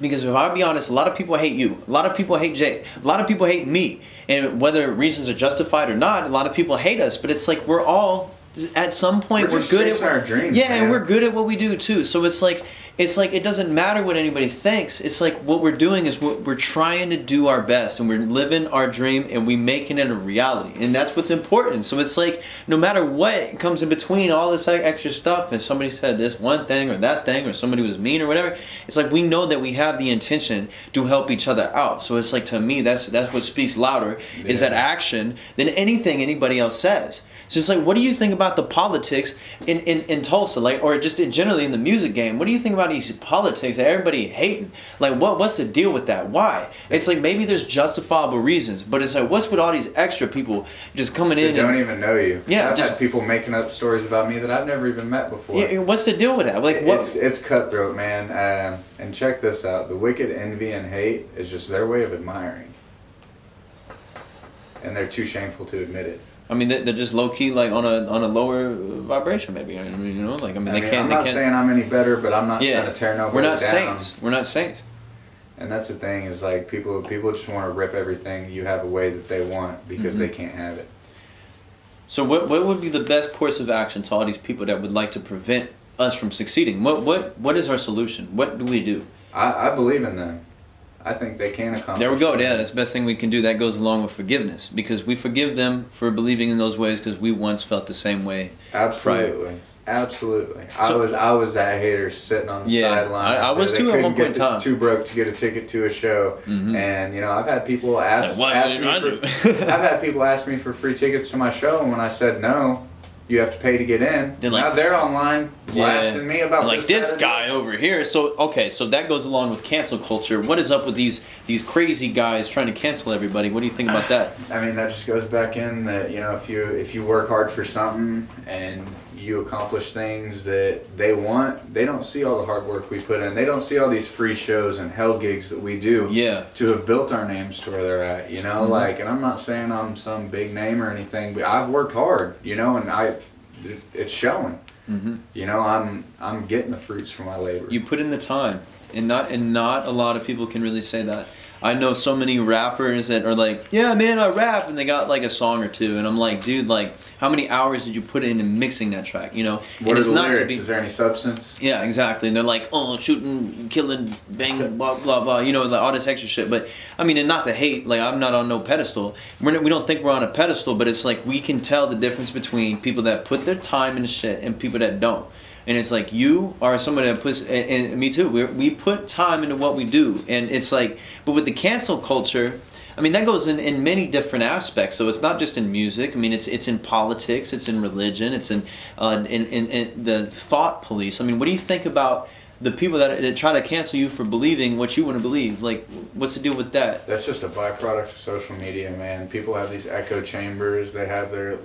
Because if I'll be honest, a lot of people hate you. A lot of people hate Jay. A lot of people hate me. And whether reasons are justified or not, a lot of people hate us. But it's like we're all at some point we're good at our dreams. Yeah, man. And we're good at what we do too. So it's like it doesn't matter what anybody thinks. It's like what we're doing is we're trying to do our best and we're living our dream and we making it a reality. And that's what's important. So it's like no matter what comes in between all this extra stuff, and somebody said this one thing or that thing or somebody was mean or whatever, it's like we know that we have the intention to help each other out. So it's like to me that's what speaks louder is that action than anything anybody else says. So it's like, what do you think about the politics in Tulsa, like, or just generally in the music game? What do you think about these politics that everybody hating? Like, what's the deal with that? Why? It's like maybe there's justifiable reasons, but it's like, what's with all these extra people just coming in? They don't even know you. Yeah, I've had people making up stories about me that I've never even met before. Yeah, what's the deal with that? Like, what? It's cutthroat, man. And check this out: the wicked envy and hate is just their way of admiring, and they're too shameful to admit it. I mean, they're just low key, like on a lower vibration, maybe. I mean, you know, like they can't. I'm not saying I'm any better, but I'm not trying to tear nobody down. We're not saints. We're not saints. And that's the thing is like people just want to rip everything you have away that they want because they can't have it. So what would be the best course of action to all these people that would like to prevent us from succeeding? What is our solution? What do we do? I believe in them. I think they can accomplish. There we go. Yeah, that's the best thing we can do. That goes along with forgiveness because we forgive them for believing in those ways because we once felt the same way. Absolutely. Prior. Absolutely. So, I was that hater sitting on the sideline. I was too at one point in time. Too broke to get a ticket to a show, and you know I've had people ask me for free tickets to my show, and when I said no, you have to pay to get in. Now they're online blasting me about like this guy over here. So so that goes along with cancel culture. What is up with these crazy guys trying to cancel everybody? What do you think about that? I mean, that just goes back in that, you know, if you work hard for something and you accomplish things that they want, they don't see all the hard work we put in. They don't see all these free shows and hell gigs that we do to have built our names to where they're at, you know, like, and I'm not saying I'm some big name or anything, but I've worked hard, you know, and it's showing. You know, I'm getting the fruits from my labor. You put in the time, and not a lot of people can really say that. I know so many rappers that are like, yeah, man, I rap, and they got like a song or two, and I'm like, dude, like, how many hours did you put in mixing that track? You know, what are the lyrics? Is there any substance? Yeah, exactly. And they're like, oh, shooting, killing, bang, blah blah blah. You know, like all this extra shit. But I mean, and not to hate, like I'm not on no pedestal. We don't think we're on a pedestal, but it's like we can tell the difference between people that put their time into shit and people that don't. And it's like you are somebody that puts, and me too, we put time into what we do. And it's like, but with the cancel culture, I mean, that goes in many different aspects. So it's not just in music. I mean, it's in politics, it's in religion, it's in the thought police. I mean, what do you think about the people that try to cancel you for believing what you want to believe? Like, what's the deal with that? That's just a byproduct of social media, man. People have these echo chambers. They have their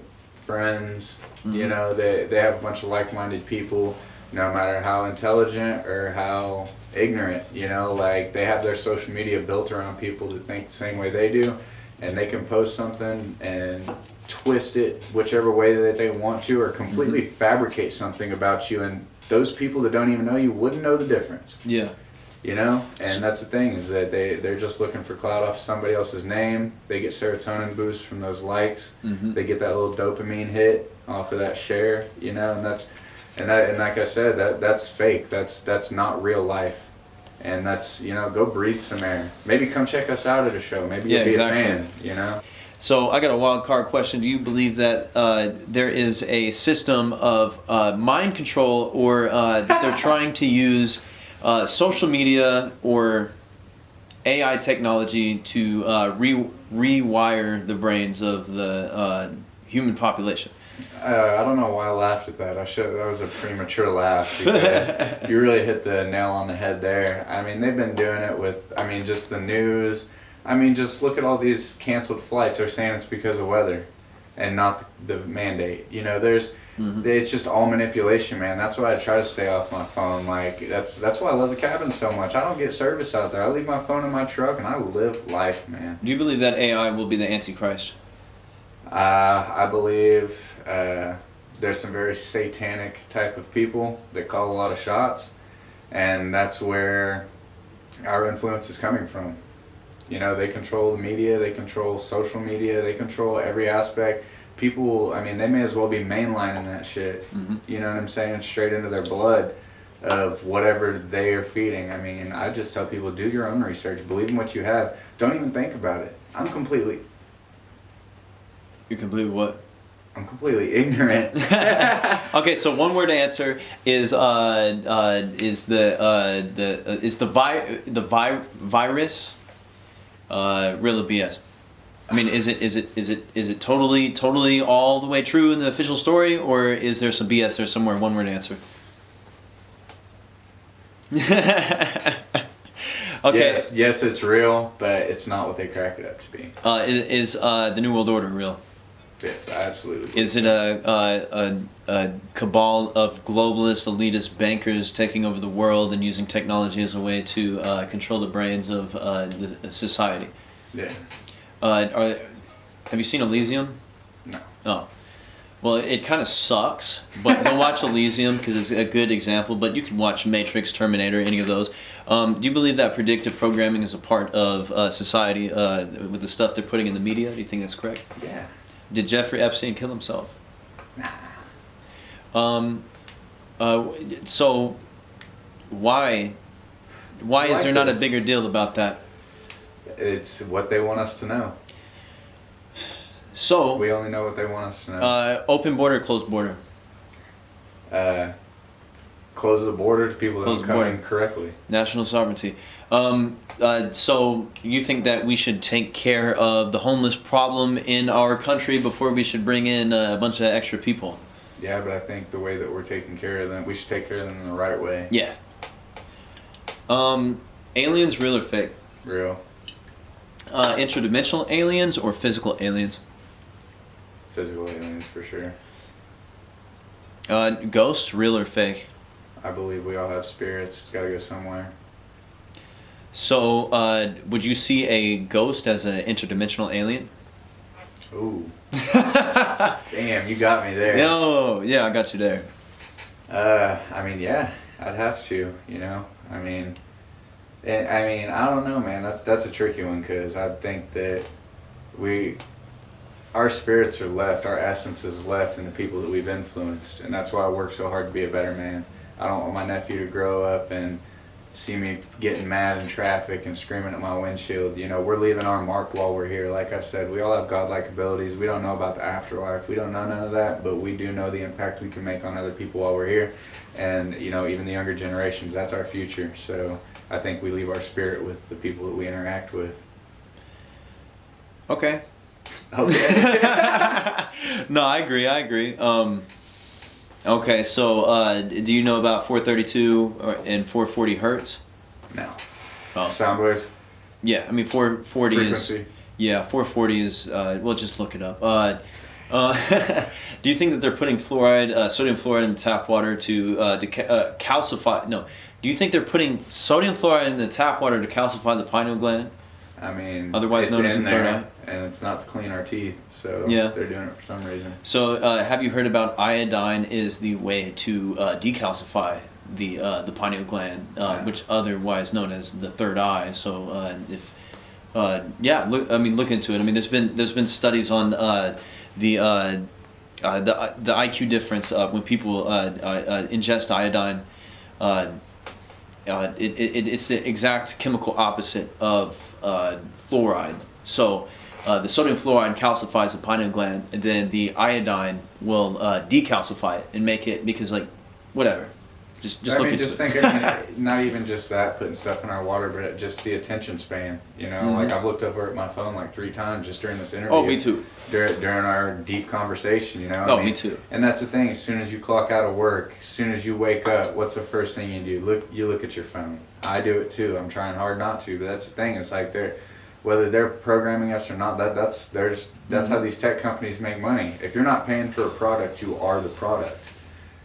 friends, you know, they have a bunch of like-minded people, no matter how intelligent or how ignorant, you know, like they have their social media built around people that think the same way they do, and they can post something and twist it whichever way that they want to, or completely fabricate something about you, and those people that don't even know you wouldn't know the difference. Yeah. You know, and that's the thing is that they're just looking for clout off somebody else's name. They get serotonin boosts from those likes. They get that little dopamine hit off of that share. You know, and like I said, that's fake. That's not real life. And that's, you know, go breathe some air. Maybe come check us out at a show. Maybe you'll be a fan. You know. So I got a wild card question. Do you believe that there is a system of mind control, or that they're trying to use social media or AI technology to rewire the brains of the human population. I don't know why I laughed at that. That was a premature laugh because you really hit the nail on the head there. I mean, they've been doing it with, I mean, just the news. I mean, just look at all these canceled flights. They're saying it's because of weather and not the mandate. You know, it's just all manipulation, man. That's why I try to stay off my phone. Like, that's why I love the cabin so much. I don't get service out there. I leave my phone in my truck and I live life, man. Do you believe that AI will be the Antichrist? I believe there's some very satanic type of people that call a lot of shots, and that's where our influence is coming from. You know, they control the media, they control social media, they control every aspect. People, I mean, they may as well be mainlining that shit, you know what I'm saying, straight into their blood of whatever they are feeding. I mean, I just tell people, do your own research, believe in what you have, don't even think about it. You're completely what? I'm completely ignorant. Okay, so one word answer is the virus real or BS? I mean, is it totally all the way true in the official story, or is there some BS there somewhere? One word answer. Okay. Yes, it's real, but it's not what they crack it up to be. Is the New World Order real? Yes, absolutely. Is it a cabal of globalist, elitist bankers taking over the world and using technology as a way to control the brains of the society? Yeah. Have you seen Elysium? No. Oh. Well, it kind of sucks, but don't watch Elysium because it's a good example, but you can watch Matrix, Terminator, any of those. Do you believe that predictive programming is a part of society with the stuff they're putting in the media? Do you think that's correct? Yeah. Did Jeffrey Epstein kill himself? Nah. So why is there not a bigger deal about that? It's what they want us to know. So We only know what they want us to know. Open border, closed border. Close the border to people that Close don't the come border. in correctly. National sovereignty. So you think that we should take care of the homeless problem in our country before we should bring in a bunch of extra people? Yeah, but I think the way that we're taking care of them, we should take care of them in the right way. Yeah. Aliens, real or fake? Real. Interdimensional aliens or physical aliens? Physical aliens for sure. Ghosts, real or fake? I believe we all have spirits. It's gotta go somewhere. So, would you see a ghost as an interdimensional alien? Ooh. Damn, you got me there. No, yeah, I got you there. I mean, yeah, I'd have to, you know. I mean, I don't know, man. That's a tricky one because I think that our spirits are left, our essence is left in the people that we've influenced, and that's why I work so hard to be a better man. I don't want my nephew to grow up and see me getting mad in traffic and screaming at my windshield. You know, we're leaving our mark while we're here. Like I said, we all have godlike abilities. We don't know about the afterlife. We don't know none of that, but we do know the impact we can make on other people while we're here. And, you know, even the younger generations, that's our future. So I think we leave our spirit with the people that we interact with. Okay. Okay. No, I agree. Okay, so do you know about 432 and 440 hertz? No. Oh. Sound waves? Yeah, I mean 440 Frequency. is. Yeah, 440 is. Well, just look it up. Do you think that they're putting fluoride, sodium fluoride in the tap water to calcify? No. Do you think they're putting sodium fluoride in the tap water to calcify the pineal gland? I mean, Otherwise it's known as in the third there, eye. and it's not to clean our teeth, so Yeah. they're doing it for some reason. So, have you heard about iodine is the way to decalcify the pineal gland, which otherwise known as the third eye? So, look into it. I mean, there's been studies on the IQ difference when people ingest iodine. It's the exact chemical opposite of fluoride. So the sodium fluoride calcifies the pineal gland, and then the iodine will decalcify it and make it, because like, whatever. Just I look mean, into just it. think, I mean, not even just that, putting stuff in our water, but just the attention span. You know, like I've looked over at my phone like 3 times just during this interview. Oh, me too. During our deep conversation, you know. Oh, I mean, me too. And that's the thing. As soon as you clock out of work, as soon as you wake up, what's the first thing you do? You look at your phone. I do it too. I'm trying hard not to, but that's the thing. It's like whether they're programming us or not, that's how these tech companies make money. If you're not paying for a product, you are the product.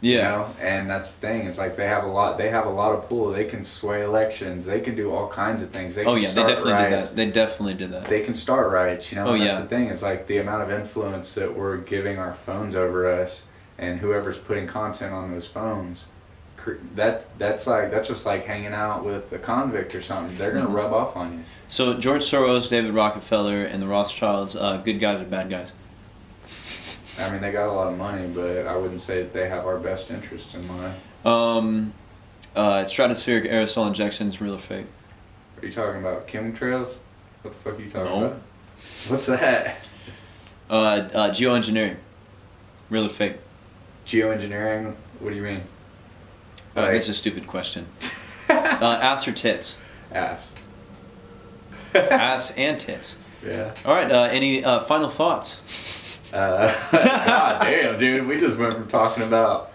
Yeah. You know? And that's the thing. It's like they have a lot of pull. They can sway elections. They can do all kinds of things. They can They definitely riots. did that. They definitely did that. They can start riots, you know. Oh, And that's yeah. the thing. It's like the amount of influence that we're giving our phones over us, and whoever's putting content on those phones. That's just like hanging out with a convict or something. They're gonna rub off on you. So George Soros, David Rockefeller, and the Rothschilds, good guys or bad guys? I mean, they got a lot of money, but I wouldn't say that they have our best interests in mind. Stratospheric aerosol injections, real or fake? Are you talking about chemtrails? What the fuck are you talking No. about? What's that? Geoengineering, real or fake? Geoengineering? What do you mean? This is a stupid question. Ass or tits? Ass. Ass and tits. Yeah. All right. Any final thoughts? God damn, dude. We just went from talking about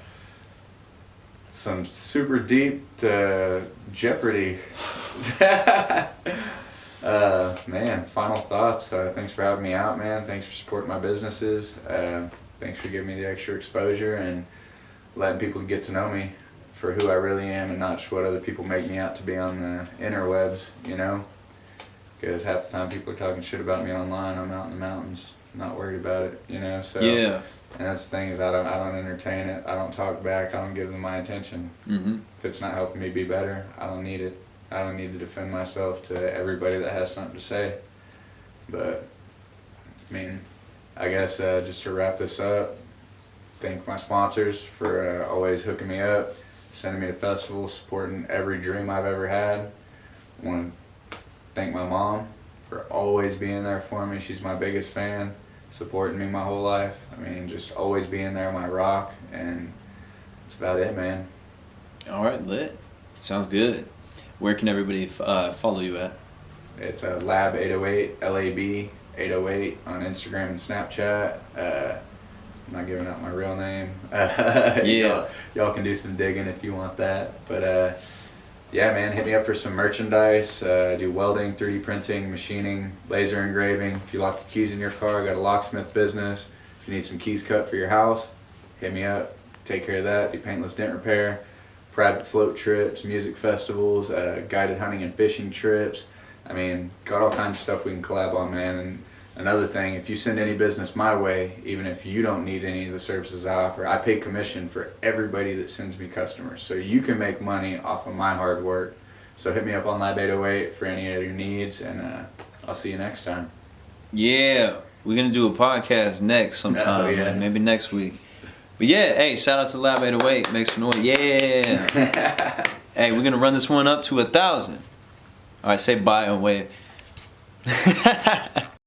some super deep to Jeopardy. Man, final thoughts. Thanks for having me out, man. Thanks for supporting my businesses. Thanks for giving me the extra exposure and letting people get to know me for who I really am and not just what other people make me out to be on the interwebs, you know? Because half the time people are talking shit about me online. I'm out in the mountains, not worried about it, you know? So Yeah. And that's the thing is I don't entertain it. I don't talk back. I don't give them my attention. Mm-hmm. If it's not helping me be better, I don't need it. I don't need to defend myself to everybody that has something to say. But, I mean, I guess just to wrap this up, thank my sponsors for always hooking me up, sending me to festivals, supporting every dream I've ever had. I want to thank my mom for always being there for me. She's my biggest fan, supporting me my whole life. I mean, just always being there, my rock, and that's about it, man. All right, lit. Sounds good. Where can everybody follow you at? It's LAB808, LAB808 on Instagram and Snapchat. I'm not giving out my real name. Yeah. Y'all can do some digging if you want that. But yeah, man, hit me up for some merchandise. I do welding, 3D printing, machining, laser engraving. If you lock your keys in your car, I got a locksmith business. If you need some keys cut for your house, hit me up. Take care of that. Do paintless dent repair. Private float trips, music festivals, guided hunting and fishing trips. I mean, got all kinds of stuff we can collab on, man. And another thing, if you send any business my way, even if you don't need any of the services I offer, I pay commission for everybody that sends me customers. So you can make money off of my hard work. So hit me up on LAB808 for any of your needs, and I'll see you next time. Yeah, we're going to do a podcast next sometime. Oh, yeah. Man, maybe next week. But yeah, hey, shout out to LAB808. Make some noise. Yeah. Hey, we're going to run this one up to 1,000. All right, say bye and wave.